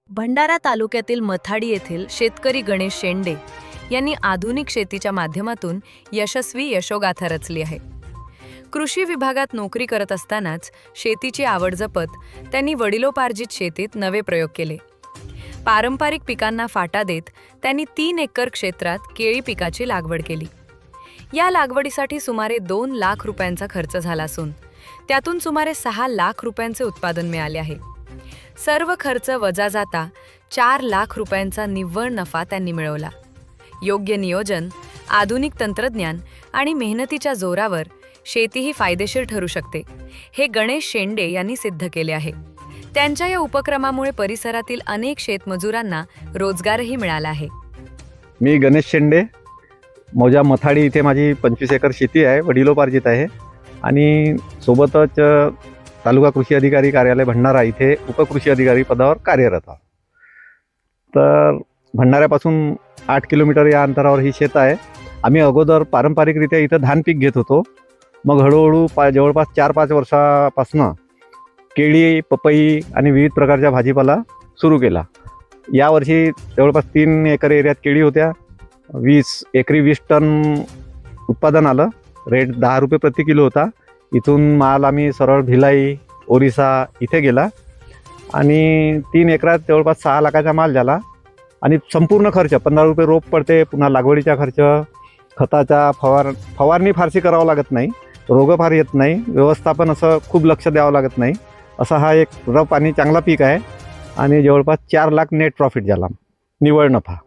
भंडारा तालुक्यातील मथाडी येथील शेतकरी गणेश शेंडे यांनी आधुनिक शेतीच्या माध्यमातून यशस्वी यशोगाथा रचली आहे. कृषी विभागात नोकरी करत असतानाच शेतीची आवड जपत त्यांनी वडिलोपार्जित शेतीत नवे प्रयोग केले. पारंपरिक पिकांना फाटा देत त्यांनी 3 एकर क्षेत्रात केळी पिकाची लागवड केली. या लागवडीसाठी सुमारे 2 लाख रुपयांचा खर्च झाला असून त्यातून सुमारे 6 लाख रुपयांचे उत्पादन मिळाले आहे. सर्व खर्च वजा जाता 4 लाख रुपयांचा निव्वळ नफा त्यांनी मिळवला. योग्य नियोजन, आधुनिक तंत्रज्ञान आणि मेहनतीच्या जोरावर शेती ही फायदेशीर ठरू शकते, हे गणेश शेंडे यांनी सिद्ध केले आहे. त्यांच्या या उपक्रमामुळे परिसरातील अनेक शेतमजुरांना रोजगारही मिळाला आहे. मी गणेश शेंडे, मौजा मथाडी इथे माझी 25 एकर शेती आहे, वडिलोपार्जित आहे आणि सोबतच तालुका कृषी अधिकारी कार्यालय भंडारा इथे उपकृषी अधिकारी पदावर कार्यरत आहे. तर भंडाऱ्यापासून 8 किलोमीटर या अंतरावर ही शेत आहे. आम्ही अगोदर पारंपरिकरित्या इथं धान पीक घेत होतो. मग हळूहळू जवळपास 4-5 वर्षापासून केळी, पपई आणि विविध प्रकारच्या भाजीपाला सुरू केला. यावर्षी जवळपास 3 एकर एरियात केळी होत्या. 20 टन उत्पादन आलं. रेट 10 रुपये प्रति किलो होता. इथून माल आम्ही सरळ भिलाई, ओरिसा इथे गेला आणि 3 एकरात जवळपास 6 लाखाचा माल झाला. आणि संपूर्ण खर्च 15 रुपये रोप पडते. पुन्हा लागवडीचा खर्च, खताचा फवारणी फारशी करावं लागत नाही, रोगं फार येत नाही, व्यवस्थापन असं खूप लक्ष द्यावं लागत नाही. असा हा एक रफ आणि चांगला पीक आहे आणि जवळपास 4 लाख नेट प्रॉफिट झाला, निव्वळ नफा.